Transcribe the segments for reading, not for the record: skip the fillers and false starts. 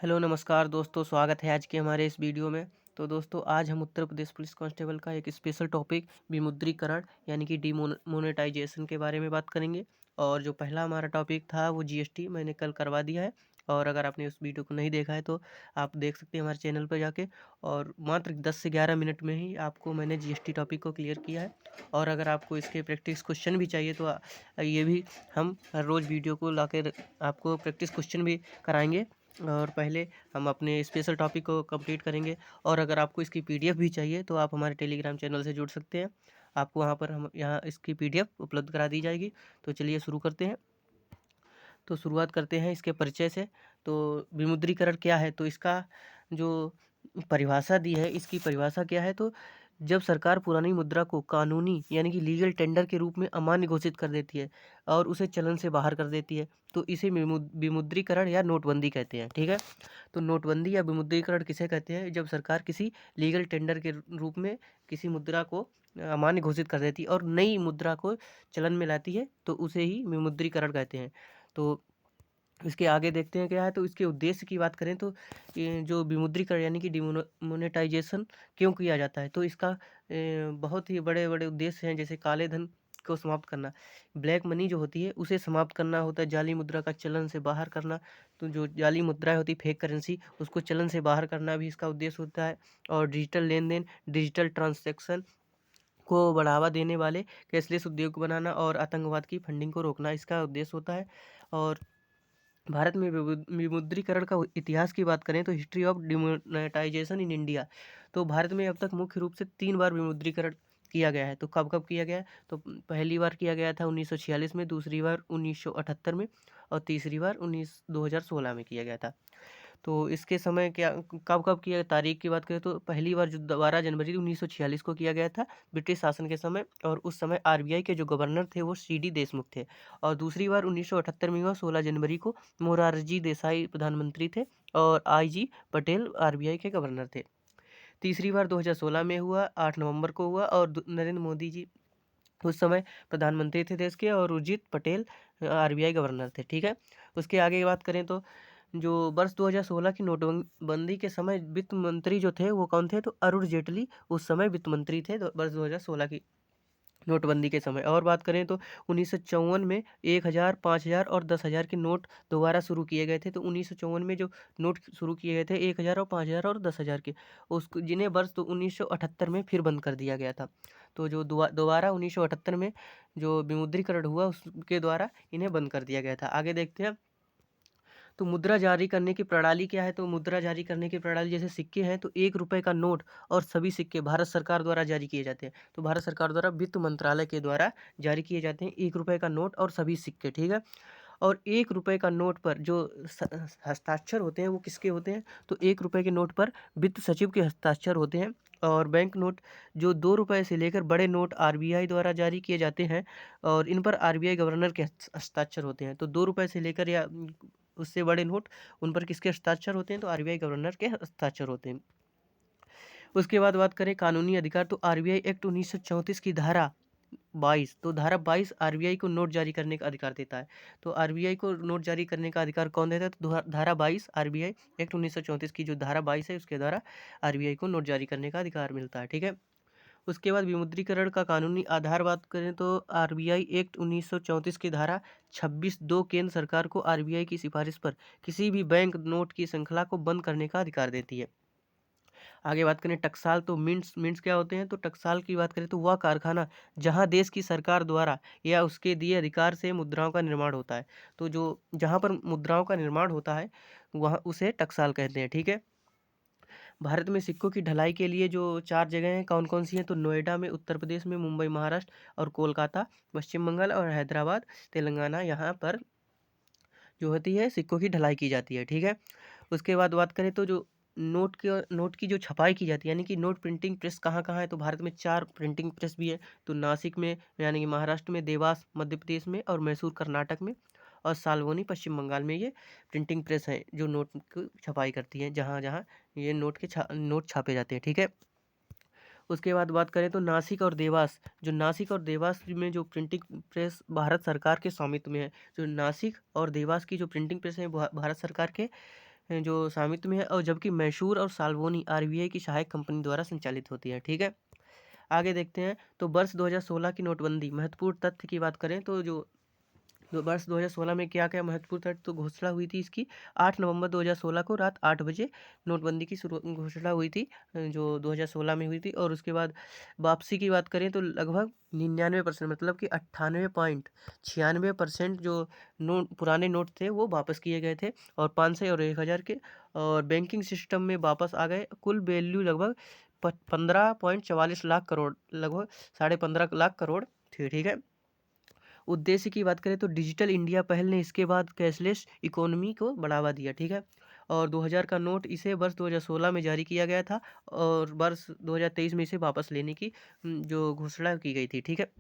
Hello नमस्कार दोस्तों, स्वागत है आज के हमारे इस वीडियो में। तो दोस्तों, आज हम उत्तर प्रदेश पुलिस कांस्टेबल का एक स्पेशल टॉपिक विमुद्रीकरण यानी कि डीमोनेटाइजेशन के बारे में बात करेंगे। और जो पहला हमारा टॉपिक था वो जीएसटी मैंने कल करवा दिया है। और अगर आपने उस वीडियो को नहीं देखा है तो आप देख सकते हैं हमारे चैनल पर जाके। और मात्र 10 से 11 मिनट में ही आपको मैंने जीएसटी टॉपिक को क्लियर किया है। और अगर आपको इसके प्रैक्टिस क्वेश्चन भी चाहिए तो ये भी हम हर रोज़ वीडियो को लाकर आपको प्रैक्टिस क्वेश्चन भी कराएंगे। और पहले हम अपने स्पेशल टॉपिक को कंप्लीट करेंगे। और अगर आपको इसकी पीडीएफ भी चाहिए तो आप हमारे टेलीग्राम चैनल से जुड़ सकते हैं। आपको वहाँ पर हम यहाँ इसकी पीडीएफ उपलब्ध करा दी जाएगी। तो चलिए शुरू करते हैं। तो शुरुआत करते हैं इसके परिचय से। तो विमुद्रीकरण क्या है, तो इसका जो परिभाषा दी है, इसकी परिभाषा क्या है, तो जब सरकार पुरानी मुद्रा को कानूनी यानी कि लीगल टेंडर के रूप में अमान्य घोषित कर देती है और उसे चलन से बाहर कर देती है, तो इसे विमुद्रीकरण या नोटबंदी कहते हैं। ठीक है। तो नोटबंदी या विमुद्रीकरण किसे कहते हैं? जब सरकार किसी लीगल टेंडर के रूप में किसी मुद्रा को अमान्य घोषित कर देती है और नई मुद्रा को चलन में लाती है, तो उसे ही विमुद्रीकरण कहते हैं। तो इसके आगे देखते हैं क्या है। तो इसके उद्देश्य की बात करें तो ये जो विमुद्रीकरण यानी कि डिमोनेटाइजेशन क्यों किया जाता है, तो इसका बहुत ही बड़े बड़े उद्देश्य हैं। जैसे काले धन को समाप्त करना, ब्लैक मनी जो होती है उसे समाप्त करना होता है, जाली मुद्रा का चलन से बाहर करना। तो जो जाली मुद्राएं होती है, फेक करेंसी, उसको चलन से बाहर करना भी इसका उद्देश्य होता है। और डिजिटल लेन देन, डिजिटल ट्रांसैक्शन को बढ़ावा देने वाले कैशलेस उद्योग बनाना और आतंकवाद की फंडिंग को रोकना इसका उद्देश्य होता है। और भारत में विमुद्रीकरण का इतिहास की बात करें तो history of demonetisation in India. तो भारत में अब तक मुख्य रूप से 3 बार विमुद्रीकरण किया गया है। तो कब कब किया गया है? तो पहली बार किया गया था 1946 में, दूसरी बार 1978 में और तीसरी बार 2016 में किया गया था। तो इसके समय क्या कब कब किया, तारीख की बात करें तो पहली बार जो 12 जनवरी 1946 को किया गया था ब्रिटिश शासन के समय, और उस समय आरबीआई के जो गवर्नर थे वो सीडी देशमुख थे। और दूसरी बार 1978 में हुआ 16 जनवरी को, मोरारजी देसाई प्रधानमंत्री थे और आईजी पटेल आरबीआई के गवर्नर थे। तीसरी बार 2016 में हुआ, 8 नवंबर को हुआ, और नरेंद्र मोदी जी उस समय प्रधानमंत्री थे देश के, और उर्जित पटेल आरबीआई गवर्नर थे। ठीक है। उसके आगे की बात करें तो जो वर्ष 2016 की नोटबंदी के समय वित्त मंत्री जो थे वो कौन थे? तो अरुण जेटली उस समय वित्त मंत्री थे, वर्ष 2016 की नोटबंदी के समय। और बात करें तो 1954 में 1000, 5000 और 10,000 के नोट दोबारा शुरू किए गए थे। तो 1954 में जो नोट शुरू किए गए थे 1000 और 5000 और 10,000 के, उसको जिन्हें वर्ष तो 1978 में फिर बंद कर दिया गया था। तो जो दोबारा 1978 में जो विमुद्रीकरण हुआ उसके द्वारा इन्हें बंद कर दिया गया था। आगे देखते हैं। तो मुद्रा जारी करने की प्रणाली क्या है? तो मुद्रा जारी करने की प्रणाली, जैसे सिक्के हैं तो 1 रुपए का नोट और सभी सिक्के भारत सरकार द्वारा जारी किए जाते हैं। तो भारत सरकार द्वारा वित्त मंत्रालय के द्वारा जारी किए जाते हैं 1 रुपए का नोट और सभी सिक्के। ठीक है। और 1 रुपए का नोट पर जो हस्ताक्षर होते हैं वो किसके होते हैं? तो 1 रुपए के नोट पर वित्त सचिव के हस्ताक्षर होते हैं। और बैंक नोट जो 2 रुपए से लेकर बड़े नोट आरबीआई द्वारा जारी किए जाते हैं, और इन पर आरबीआई गवर्नर के हस्ताक्षर होते हैं। तो 2 रुपए से लेकर या उससे बड़े नोट, उन पर किसके हस्ताक्षर होते हैं? तो आरबीआई गवर्नर के हस्ताक्षर होते हैं। उसके बाद बात करें कानूनी अधिकार, तो आरबीआई एक्ट 1934 की धारा 22, तो धारा 22 आरबीआई को नोट जारी करने का अधिकार देता है। तो आरबीआई को नोट जारी करने का अधिकार कौन देता है? तो धारा 22 आरबीआई एक्ट 1934 की जो धारा 22 है उसके द्वारा आरबीआई को नोट जारी करने का अधिकार मिलता है। ठीक है। उसके बाद विमुद्रीकरण का कानूनी आधार बात करें तो आरबीआई एक्ट 1934 की धारा 26(2) केंद्र सरकार को आरबीआई की सिफारिश पर किसी भी बैंक नोट की श्रृंखला को बंद करने का अधिकार देती है। आगे बात करें टकसाल, तो मिंट्स मिंट्स क्या होते हैं? तो टकसाल की बात करें तो वह कारखाना जहां देश की सरकार द्वारा या उसके दिए अधिकार से मुद्राओं का निर्माण होता है। तो जो जहां पर मुद्राओं का निर्माण होता है वह उसे टकसाल कहते हैं। ठीक है। भारत में सिक्कों की ढलाई के लिए जो 4 जगह हैं कौन कौन सी हैं? तो नोएडा में उत्तर प्रदेश में, मुंबई महाराष्ट्र, और कोलकाता पश्चिम बंगाल, और हैदराबाद तेलंगाना, यहाँ पर जो होती है सिक्कों की ढलाई की जाती है। ठीक है। उसके बाद बात करें तो जो नोट की जो छपाई की जाती है यानी कि नोट प्रिंटिंग प्रेस कहाँ कहाँ है? तो भारत में 4 प्रिंटिंग प्रेस भी है। तो नासिक में यानी कि महाराष्ट्र में, देवास मध्य प्रदेश में, और मैसूर कर्नाटक में, और साल्वोनी पश्चिम बंगाल में ये प्रिंटिंग प्रेस है जो नोट की छपाई करती है, जहाँ जहाँ ये नोट छापे जाते हैं। ठीक है। उसके बाद बात करें तो नासिक और देवास, जो नासिक और देवास में जो प्रिंटिंग प्रेस भारत सरकार के स्वामित्व में है। जो नासिक और देवास की जो प्रिंटिंग प्रेस है भारत सरकार के जो स्वामित्व में है, और जबकि मैसूर और साल्वोनी आरबीआई की सहायक कंपनी द्वारा संचालित होती है। ठीक है, आगे देखते हैं। तो वर्ष 2016 की नोटबंदी, महत्वपूर्ण तथ्य की बात करें तो जो वर्ष 2016 में क्या क्या महत्वपूर्ण तथ्य, तो घोषणा हुई थी इसकी 8 नवंबर 2016 को रात 8 बजे नोटबंदी की शुरू घोषणा हुई थी, जो 2016 में हुई थी। और उसके बाद वापसी की बात करें तो लगभग 99%, मतलब कि 98.96% जो नोट, पुराने नोट थे वो वापस किए गए थे, और 500 और 1000 के, और बैंकिंग सिस्टम में वापस आ गए। कुल वैल्यू लगभग 15.44 लाख करोड़, लगभग 15.5 लाख करोड़ थी। ठीक है, उद्देश्य की बात करें तो डिजिटल इंडिया पहल ने इसके बाद कैशलेस इकोनॉमी को बढ़ावा दिया। ठीक है, और 2000 का नोट इसे वर्ष 2016 में जारी किया गया था, और वर्ष 2023 में इसे वापस लेने की जो घोषणा की गई थी। ठीक है,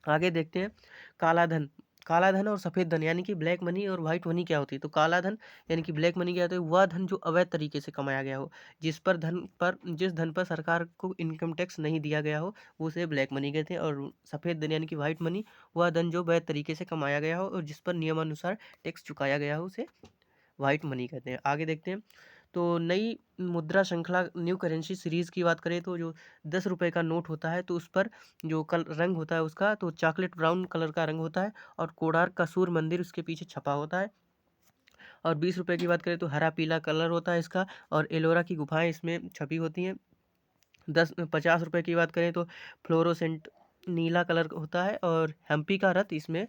आगे देखते हैं। काला धन, काला धन और सफ़ेद धन, यानी कि ब्लैक मनी और वाइट मनी क्या होती है। तो काला धन यानी कि ब्लैक मनी क्या होता है, वह धन जो अवैध तरीके से कमाया गया हो, जिस धन पर सरकार को इनकम टैक्स नहीं दिया गया हो, उसे ब्लैक मनी कहते हैं। और सफ़ेद धन यानी कि वाइट मनी, वह धन जो वैध तरीके से कमाया गया हो और जिस पर नियमानुसार टैक्स चुकाया गया हो, उसे वाइट मनी कहते हैं। आगे देखते हैं। तो नई मुद्रा श्रृंखला, न्यू करेंसी सीरीज़ की बात करें तो जो 10 रुपए का नोट होता है, तो उस पर जो रंग होता है उसका, तो चॉकलेट ब्राउन कलर का रंग होता है, और कोणार्क का सूर्य मंदिर उसके पीछे छपा होता है। और 20 रुपए की बात करें तो हरा पीला कलर होता है इसका, और एलोरा की गुफाएं इसमें छपी होती हैं। 50 रुपए की बात करें तो फ्लोरोसेंट नीला कलर होता है, और हम्पी का रथ इसमें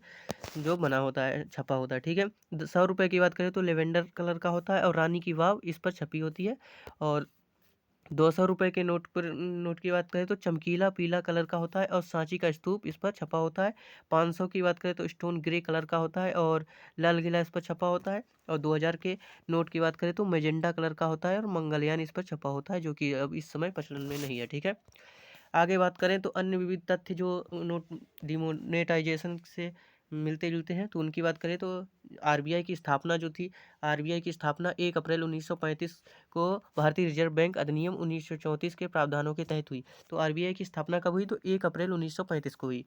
जो बना होता है, छपा होता है। ठीक है, 100 रुपए की बात करें तो लेवेंडर कलर का होता है, और रानी की वाव इस पर छपी होती है। और 200 रुपए के नोट की बात करें तो चमकीला पीला कलर का होता है, और सांची का स्तूप इस पर छपा होता है। 500 की बात करें तो स्टोन ग्रे कलर का होता है, और लाल किला इस पर छपा होता है। और 2000 के नोट की बात करें तो मैजेंडा कलर का होता है, और मंगलयान इस पर छपा होता है, जो कि अब इस समय प्रचलन में नहीं है। ठीक है, आगे बात करें तो अन्य विविध तथ्य जो नोट डिमोनेटाइजेशन से मिलते जुलते हैं, तो उनकी बात करें तो आरबीआई की स्थापना जो थी, आरबीआई की स्थापना 1 अप्रैल 1935 को भारतीय रिजर्व बैंक अधिनियम 1934 के प्रावधानों के तहत हुई। तो आरबीआई की स्थापना कब हुई, तो 1 अप्रैल 1935 को हुई।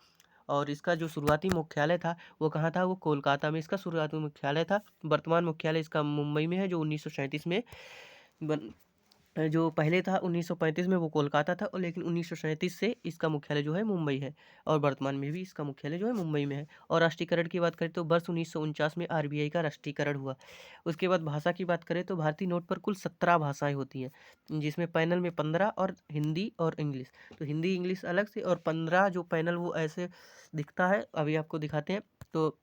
और इसका जो शुरुआती मुख्यालय था वो कहाँ था, वो कोलकाता में इसका शुरुआती मुख्यालय था। वर्तमान मुख्यालय इसका मुंबई में है, जो 1937 में बन जो पहले था 1935 में वो कोलकाता था, और लेकिन 1937 से इसका मुख्यालय जो है मुंबई है, और वर्तमान में भी इसका मुख्यालय जो है मुंबई में है। और राष्ट्रीयकरण की बात करें तो वर्ष 1949 में आरबीआई का राष्ट्रीयकरण हुआ। उसके बाद भाषा की बात करें तो भारतीय नोट पर कुल 17 भाषाएं होती हैं, जिसमें पैनल में 15 और हिंदी और इंग्लिश। तो हिंदी इंग्लिश अलग से, और 15 जो पैनल वो ऐसे दिखता है, अभी आपको दिखाते हैं। तो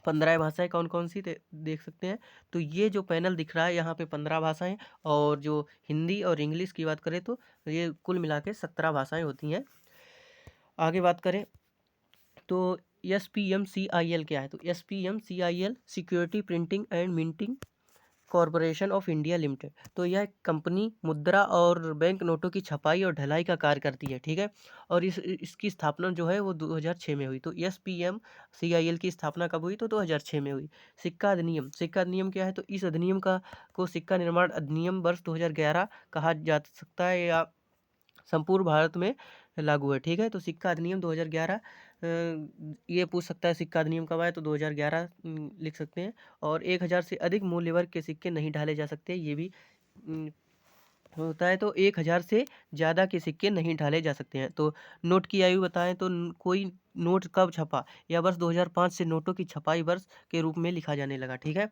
15 भाषाएं कौन कौन सी देख सकते हैं। तो ये जो पैनल दिख रहा है यहाँ पे 15 भाषाएं, और जो हिंदी और इंग्लिश की बात करें तो ये कुल मिला के 17 भाषाएं होती हैं। आगे बात करें तो SPMCIL क्या है, तो SPMCIL security printing and minting corporation of India limited. तो यह कंपनी मुद्रा और बैंक नोटों की छपाई और ढलाई का कार्य करती है। ठीक है, और इसकी स्थापना जो है वो 2006 में हुई। तो SPMCIL की स्थापना कब हुई, तो 2006 में हुई। सिक्का अधिनियम, सिक्का अधिनियम क्या है, तो इस अधिनियम को सिक्का निर्माण अधिनियम वर्ष 2011 कहा जा सकता है, या संपूर्ण भारत में लागू है। ठीक है, तो सिक्का अधिनियम 2011, ये पूछ सकता है सिक्का अधिनियम कब आया, तो 2011 लिख सकते हैं। और 1000 से अधिक मूल्य वर्ग के सिक्के नहीं ढाले जा सकते, ये भी अम, होता है। तो 1000 से ज़्यादा के सिक्के नहीं ढाले जा सकते हैं। तो नोट की आयु बताएं तो कोई नोट कब छपा, या वर्ष 2005 से नोटों की छपाई वर्ष के रूप में लिखा जाने लगा। ठीक है,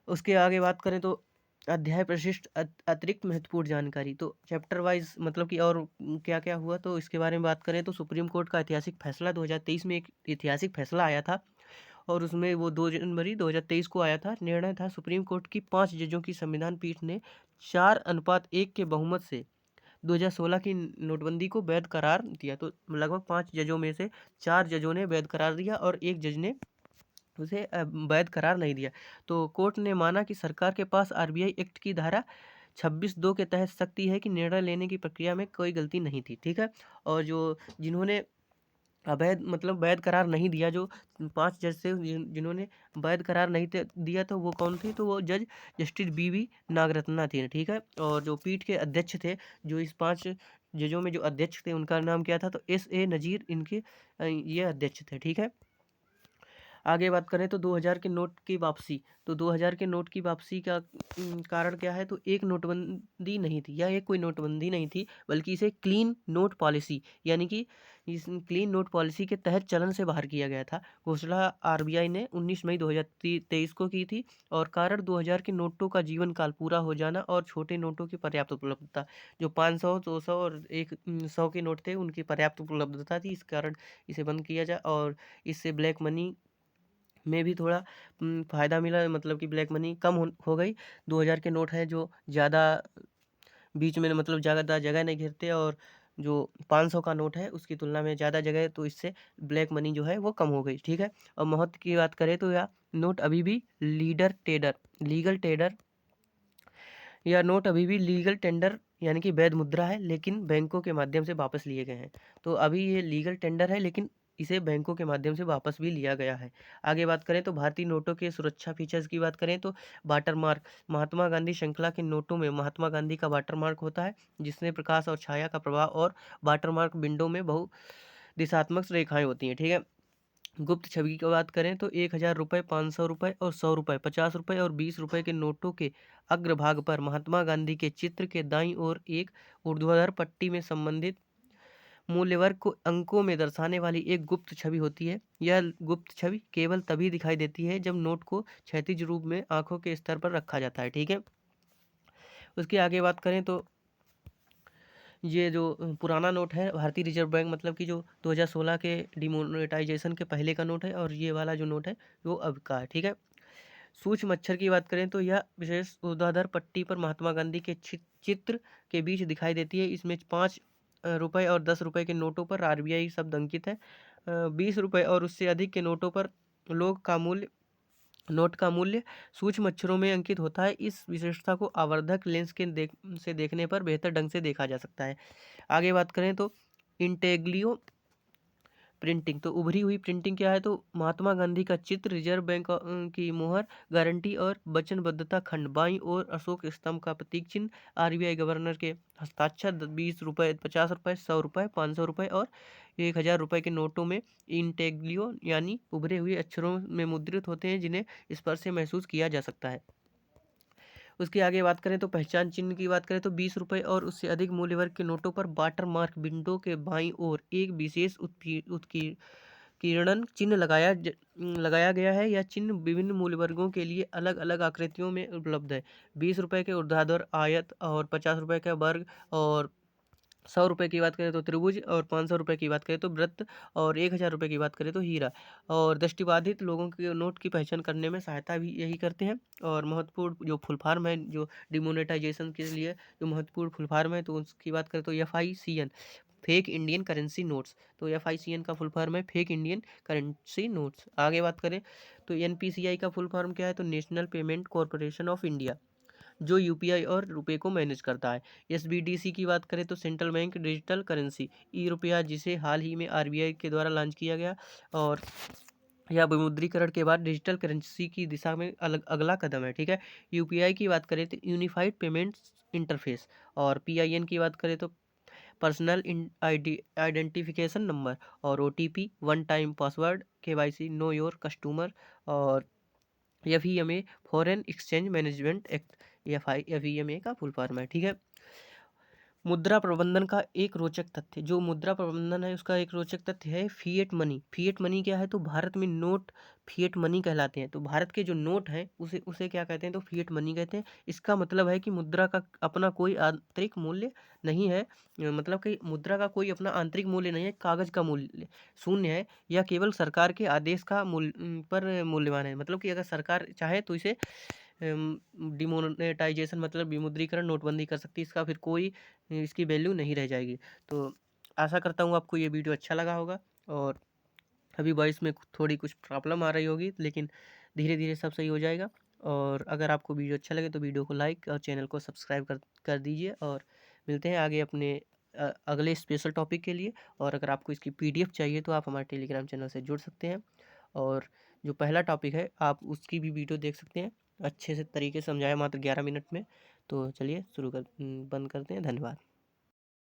उसके आगे बात करें तो अध्याय प्रशिष्ट अतिरिक्त महत्वपूर्ण जानकारी, तो चैप्टर वाइज मतलब कि और क्या क्या हुआ, तो इसके बारे में बात करें तो सुप्रीम कोर्ट का ऐतिहासिक फैसला 2023 में एक ऐतिहासिक फैसला आया था, और उसमें वो 2 जनवरी 2023 को आया था। निर्णय था सुप्रीम कोर्ट की 5 जजों की संविधान पीठ ने 4:1 के बहुमत से 2016 की नोटबंदी को वैध करार दिया। तो लगभग 5 जजों में से 4 जजों ने वैध करार दिया, और एक जज ने उसे वैध करार नहीं दिया। तो कोर्ट ने माना कि सरकार के पास आरबीआई एक्ट की धारा 26(2) के तहत शक्ति है कि निर्णय लेने की प्रक्रिया में कोई गलती नहीं थी। ठीक है, और जो जिन्होंने अवैध मतलब वैध करार नहीं दिया, जो 5 जज थे जिन्होंने वैध करार नहीं दिया, तो वो कौन थे, तो वो जस्टिस BV नागरत्ना थी। ठीक है, और जो पीठ के अध्यक्ष थे, जो इस 5 जजों में जो अध्यक्ष थे उनका नाम क्या था, तो SA नजीर इनके ये अध्यक्ष थे। ठीक है, आगे बात करें तो 2000 के नोट की वापसी। तो 2000 के नोट की वापसी का कारण क्या है, तो एक नोटबंदी नहीं थी, या एक कोई नोटबंदी नहीं थी, बल्कि इसे क्लीन नोट पॉलिसी यानी कि इस क्लीन नोट पॉलिसी के तहत चलन से बाहर किया गया था। घोषणा आरबीआई ने 19 मई 2023 को की थी, और कारण 2000 के नोटों का जीवन काल पूरा हो जाना और छोटे नोटों की पर्याप्त उपलब्धता। जो 500, 200 और 100 के नोट थे उनकी पर्याप्त उपलब्धता थी, इस कारण इसे बंद किया जाए। और इससे ब्लैक मनी में भी थोड़ा फ़ायदा मिला, मतलब कि ब्लैक मनी कम हो गई। 2000 के नोट हैं जो ज़्यादा बीच में, मतलब ज़्यादा जगह नहीं घेरते, और जो 500 का नोट है उसकी तुलना में ज़्यादा जगह है, तो इससे ब्लैक मनी जो है वो कम हो गई, ठीक है। और महत्व की बात करें तो यह नोट अभी भी लीगल टेंडर या नोट अभी भी लीगल टेंडर यानी कि वैध मुद्रा है, लेकिन बैंकों के माध्यम से वापस लिए गए हैं। तो अभी ये लीगल टेंडर है, लेकिन इसे बैंकों के माध्यम से वापस भी लिया गया है। आगे बात करें तो भारतीय नोटों के सुरक्षा फीचर्स की बात करें तो वाटरमार्क। महात्मा गांधी श्रृंखला के नोटों में महात्मा गांधी का वाटरमार्क होता है, जिसमें प्रकाश और छाया का प्रभाव, और वाटरमार्क विंडो में बहु दिशात्मक रेखाएं होती हैं, ठीक है। गुप्त छवि की बात करें तो 1000 रुपये, 500 रुपये और 100 रुपये, 50 रुपये और 20 रुपये के नोटों के अग्रभाग पर महात्मा गांधी के चित्र के दाईं ओर एक ऊर्ध्वाधर पट्टी में संबंधित मूल्य वर्ग को अंकों में दर्शाने वाली एक गुप्त छवि होती है। यह गुप्त छवि केवल तभी दिखाई देती है जब नोट को क्षैतिज रूप में आंखों के स्तर पर रखा जाता है, ठीक है। उसकी आगे बात करें तो ये जो पुराना नोट है भारतीय रिजर्व बैंक, मतलब कि जो 2016 के डिमोनेटाइजेशन के पहले का नोट है, और ये वाला जो नोट है वो अब का है, ठीक है। सूक्ष्म मच्छर की बात करें तो यह विशेष ऊर्ध्वाधर पट्टी पर महात्मा गांधी के चित्र के बीच दिखाई देती है। इसमें 5 रुपये और 10 रुपये के नोटों पर आरबीआई शब्द अंकित है। 20 रुपये और उससे अधिक के नोटों पर नोट का मूल्य सूक्ष्म अक्षरों में अंकित होता है। इस विशेषता को आवर्धक लेंस से देखने पर बेहतर ढंग से देखा जा सकता है। आगे बात करें तो इंटेग्लियो प्रिंटिंग। तो उभरी हुई प्रिंटिंग क्या है, तो महात्मा गांधी का चित्र, रिजर्व बैंक की मोहर, गारंटी और वचनबद्धता खंड, बाईं ओर अशोक स्तंभ का प्रतीक चिन्ह, आरबीआई गवर्नर के हस्ताक्षर, 20 रुपये, 50 रुपये, 100 रुपये, 500 रुपये और 1000 रुपये के नोटों में इंटेग्लियो यानी उभरे हुए अक्षरों में मुद्रित होते हैं, जिन्हें स्पर्श से महसूस किया जा सकता है। उसके आगे बात करें तो पहचान चिन्ह की बात करें तो 20 रुपये और उससे अधिक मूल्य वर्ग के नोटों पर वाटर मार्क विंडो के बाईं ओर एक विशेष उत्कीर्णन चिन्ह लगाया गया है। यह चिन्ह विभिन्न मूल्य वर्गों के लिए अलग अलग आकृतियों में उपलब्ध है। 20 रुपये के ऊर्ध्वाधर आयत, और 50 रुपये का वर्ग, और 100 रुपये की बात करें तो त्रिभुज, और 500 रुपये की बात करें तो वृत्त, और 1000 रुपये की बात करें तो हीरा। और दृष्टिबाधित लोगों के नोट की पहचान करने में सहायता भी यही करते हैं। और महत्वपूर्ण जो फुल फॉर्म है, जो डिमोनेटाइजेशन के लिए जो महत्वपूर्ण फुल फॉर्म है, तो उसकी बात करें तो FICN, fake Indian currency notes. तो FICN का फुल फॉर्म है फेक इंडियन करेंसी नोट्स। आगे बात करें तो NPCI का फुल फॉर्म क्या है, तो national payment corporation of India, जो यूपीआई और रुपए को मैनेज करता है। एसबीडीसी की बात करें तो सेंट्रल बैंक डिजिटल करेंसी, ई रुपया, जिसे हाल ही में आरबीआई के द्वारा लॉन्च किया गया, और यह विमुद्रीकरण के बाद डिजिटल करेंसी की दिशा में अगला कदम है, ठीक है। यूपीआई की बात करें तो यूनिफाइड पेमेंट्स इंटरफेस, और पीआईएन की बात करें तो पर्सनल आइडेंटिफिकेशन नंबर, और OTP, one time password, KYC, know your customer, और FEMA foreign exchange management act, FEMA का फुल फॉर्म है, ठीक है। मुद्रा प्रबंधन का एक रोचक तथ्य, जो मुद्रा प्रबंधन है उसका एक रोचक तथ्य है फिएट मनी। फिएट मनी क्या है, तो भारत में नोट फिएट मनी कहलाते हैं। तो भारत के जो नोट हैं उसे उसे क्या कहते हैं, तो फिएट मनी कहते हैं। इसका मतलब है कि मुद्रा का अपना कोई आंतरिक मूल्य नहीं है, मतलब कि मुद्रा का कोई अपना आंतरिक मूल्य नहीं है, कागज का मूल्य शून्य है, या केवल सरकार के आदेश का मूल्य पर मूल्यवान है। मतलब कि अगर सरकार चाहे तो इसे डिमोनेटाइजेशन मतलब विमुद्रीकरण, नोटबंदी कर सकती है, इसका फिर कोई इसकी वैल्यू नहीं रह जाएगी। तो आशा करता हूँ आपको ये वीडियो अच्छा लगा होगा, और अभी वॉइस में थोड़ी कुछ प्रॉब्लम आ रही होगी, लेकिन धीरे धीरे सब सही हो जाएगा। और अगर आपको वीडियो अच्छा लगे तो वीडियो को लाइक और चैनल को सब्सक्राइब कर दीजिए, और मिलते हैं आगे अपने अगले स्पेशल टॉपिक के लिए। और अगर आपको इसकी PDF चाहिए तो आप हमारे टेलीग्राम चैनल से जुड़ सकते हैं, और जो पहला टॉपिक है आप उसकी भी वीडियो देख सकते हैं, अच्छे से तरीके से समझाया मात्र 11 मिनट में। तो चलिए बंद करते हैं। धन्यवाद।